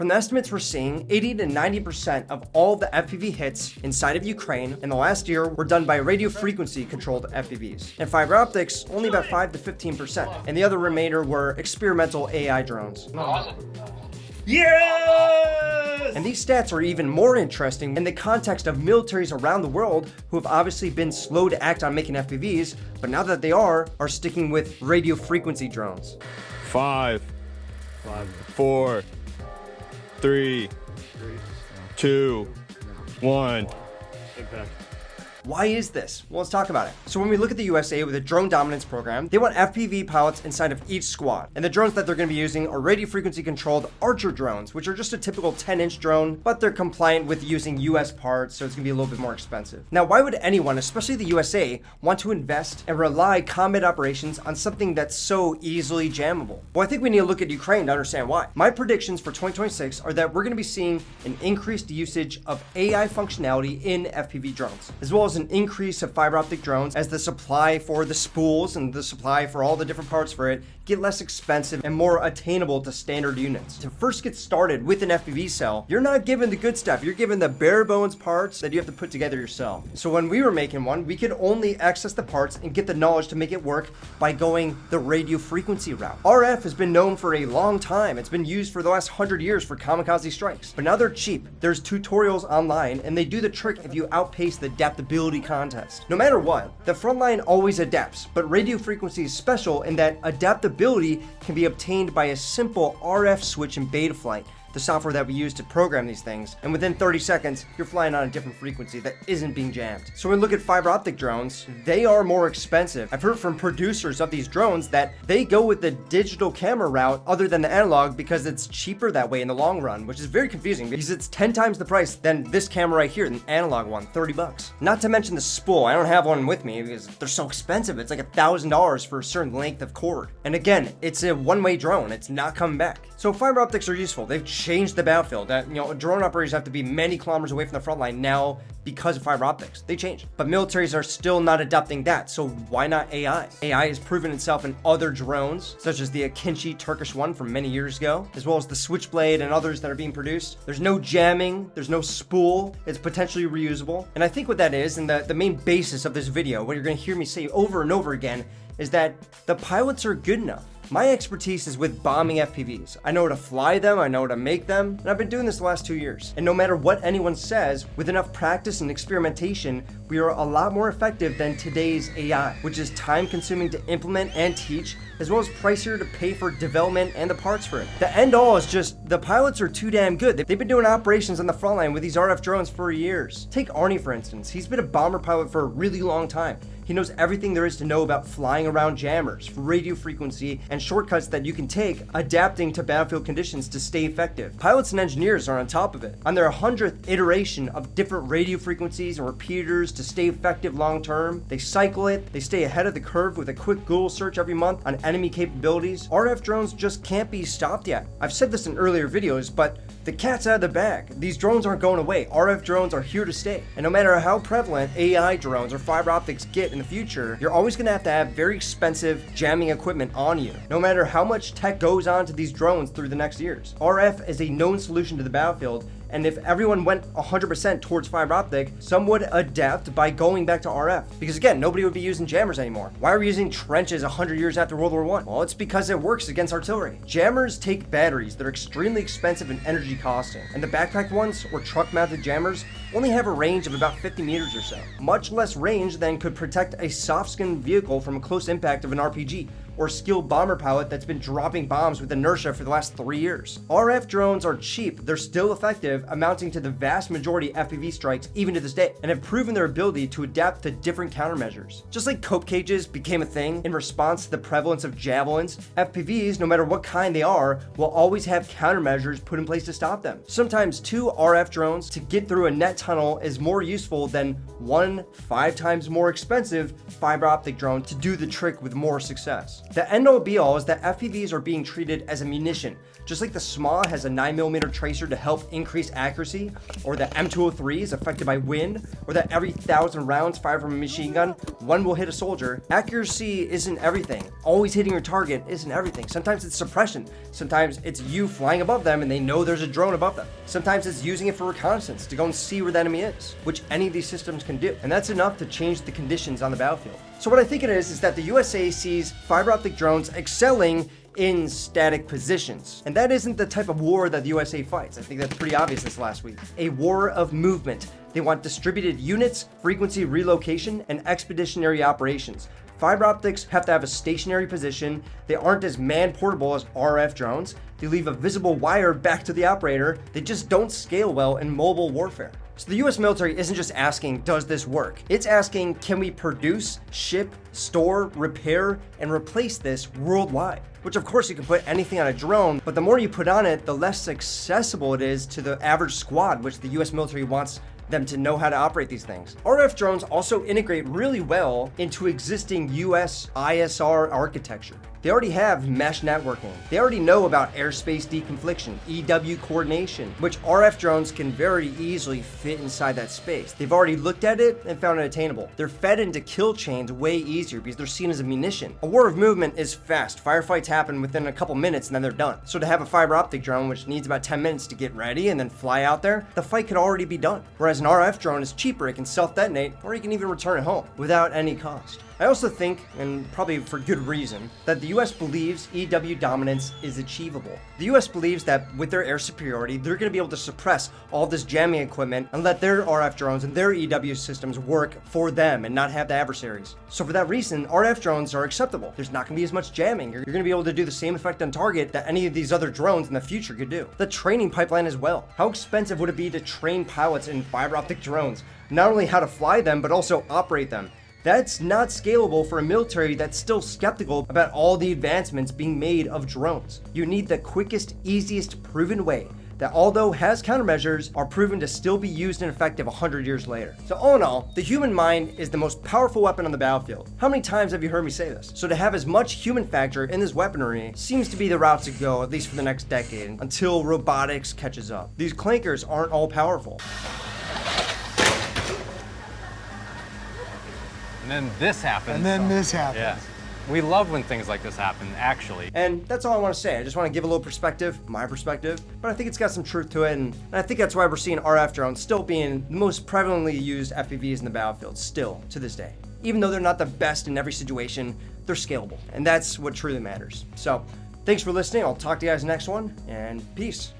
From the estimates we're seeing, 80 to 90% of all the FPV hits inside of Ukraine in the last year were done by radio frequency controlled FPVs. And fiber optics, only about 5 to 15%. And the other remainder were experimental AI drones. Yes! And these stats are even more interesting in the context of militaries around the world who have obviously been slow to act on making FPVs, but now that they are sticking with radio frequency drones. 5, 4, 3, 2, 1. Impact. Why is this? Well, let's talk about it. So when we look at the USA with a drone dominance program, they want FPV pilots inside of each squad. And the drones that they're going to be using are radio frequency controlled Archer drones, which are just a typical 10-inch drone, but they're compliant with using US parts, so it's going to be a little bit more expensive. Now, why would anyone, especially the USA, want to invest and rely combat operations on something that's so easily jammable? Well, I think we need to look at Ukraine to understand why. My predictions for 2026 are that we're going to be seeing an increased usage of AI functionality in FPV drones, as well as an increase of fiber optic drones as the supply for the spools and the supply for all the different parts for it get less expensive and more attainable to standard units. To first get started with an FPV cell, you're not given the good stuff. You're given the bare bones parts that you have to put together yourself. So when we were making one, we could only access the parts and get the knowledge to make it work by going the radio frequency route. RF has been known for a long time. It's been used for the last 100 years for kamikaze strikes, but now they're cheap. There's tutorials online and they do the trick if you outpace the adaptability contest. No matter what, the front line always adapts, but radio frequency is special in that adaptability can be obtained by a simple RF switch in Betaflight, the software that we use to program these things, and within 30 seconds, you're flying on a different frequency that isn't being jammed. So when we look at fiber optic drones, they are more expensive. I've heard from producers of these drones that they go with the digital camera route other than the analog because it's cheaper that way in the long run, which is very confusing because it's 10 times the price than this camera right here, the analog one, 30 bucks. Not to mention the spool. I don't have one with me because they're so expensive. It's like $1,000 for a certain length of cord. And again, it's a one-way drone. It's not coming back. So fiber optics are useful. They've changed the battlefield. Drone operators have to be many kilometers away from the front line now because of fiber optics. They changed. But militaries are still not adopting that, so why not AI? AI has proven itself in other drones, such as the Akinci Turkish one from many years ago, as well as the Switchblade and others that are being produced. There's no jamming, there's no spool, it's potentially reusable. And I think what that is, and the main basis of this video, what you're gonna hear me say over and over again, is that the pilots are good enough. My expertise is with bombing FPVs. I know how to fly them, I know how to make them, and I've been doing this the last 2 years. And no matter what anyone says, with enough practice and experimentation, we are a lot more effective than today's AI, which is time consuming to implement and teach, as well as pricier to pay for development and the parts for it. The end all is just, the pilots are too damn good. They've been doing operations on the front line with these RF drones for years. Take Arnie, for instance. He's been a bomber pilot for a really long time. He knows everything there is to know about flying around jammers, radio frequency, and shortcuts that you can take, adapting to battlefield conditions to stay effective. Pilots and engineers are on top of it. On their 100th iteration of different radio frequencies and repeaters to stay effective long term, they cycle it, they stay ahead of the curve with a quick Google search every month on enemy capabilities. RF drones just can't be stopped yet. I've said this in earlier videos, but the cat's out of the bag. These drones aren't going away. RF drones are here to stay. And no matter how prevalent AI drones or fiber optics get in the future, you're always gonna have to have very expensive jamming equipment on you, no matter how much tech goes on to these drones through the next years. RF is a known solution to the battlefield, and if everyone went 100% towards fiber optic, some would adapt by going back to RF. Because again, nobody would be using jammers anymore. Why are we using trenches 100 years after World War I? Well, it's because it works against artillery. Jammers take batteries that are extremely expensive and energy costing, and the backpack ones, or truck-mounted jammers, only have a range of about 50 meters or so. Much less range than could protect a soft-skinned vehicle from a close impact of an RPG, or skilled bomber pilot that's been dropping bombs with inertia for the last 3 years. RF drones are cheap, they're still effective, amounting to the vast majority of FPV strikes even to this day, and have proven their ability to adapt to different countermeasures. Just like cope cages became a thing in response to the prevalence of javelins, FPVs, no matter what kind they are, will always have countermeasures put in place to stop them. Sometimes 2 RF drones to get through a net tunnel is more useful than 1 5 times more expensive fiber optic drone to do the trick with more success. The end all be all is that FPVs are being treated as a munition. Just like the SMA has a 9mm tracer to help increase accuracy, or the M203 is affected by wind, or that every 1,000 rounds fired from a machine gun, one will hit a soldier. Accuracy isn't everything. Always hitting your target isn't everything. Sometimes it's suppression. Sometimes it's you flying above them and they know there's a drone above them. Sometimes it's using it for reconnaissance to go and see where the enemy is, which any of these systems can do. And that's enough to change the conditions on the battlefield. So what I think it is that the USA sees fiber optic drones excelling in static positions. And that isn't the type of war that the USA fights. I think that's pretty obvious this last week. A war of movement. They want distributed units, frequency relocation, and expeditionary operations. Fiber optics have to have a stationary position. They aren't as man-portable as RF drones. They leave a visible wire back to the operator. They just don't scale well in mobile warfare. So the US military isn't just asking, does this work? It's asking, can we produce, ship, store, repair, and replace this worldwide? Which of course you can put anything on a drone, but the more you put on it, the less accessible it is to the average squad, which the US military wants them to know how to operate these things. RF drones also integrate really well into existing US ISR architecture. They already have mesh networking. They already know about airspace deconfliction, EW coordination, which RF drones can very easily fit inside that space. They've already looked at it and found it attainable. They're fed into kill chains way easier because they're seen as a munition. A war of movement is fast. Firefights happen within a couple minutes and then they're done. So to have a fiber optic drone, which needs about 10 minutes to get ready and then fly out there, the fight could already be done. Whereas an RF drone is cheaper, it can self-detonate, or you can even return it home without any cost. I also think, and probably for good reason, that the US believes EW dominance is achievable. The US believes that with their air superiority, they're going to be able to suppress all this jamming equipment and let their RF drones and their EW systems work for them and not have the adversaries. So for that reason, RF drones are acceptable. There's not going to be as much jamming. You're going to be able to do the same effect on target that any of these other drones in the future could do. The training pipeline as well. How expensive would it be to train pilots in fiber optic drones? Not only how to fly them, but also operate them. That's not scalable for a military that's still skeptical about all the advancements being made of drones. You need the quickest, easiest, proven way that, although has countermeasures, are proven to still be used and effective 100 years later. So all in all, the human mind is the most powerful weapon on the battlefield. How many times have you heard me say this? So to have as much human factor in this weaponry seems to be the route to go, at least for the next decade, until robotics catches up. These clankers aren't all powerful. And then this happens. Yeah. We love when things like this happen, actually. And that's all I want to say. I just want to give a little perspective, my perspective, but I think it's got some truth to it, and I think that's why we're seeing RF drones still being the most prevalently used FPVs in the battlefield, still, to this day. Even though they're not the best in every situation, they're scalable, and that's what truly matters. So, thanks for listening. I'll talk to you guys next one, and peace.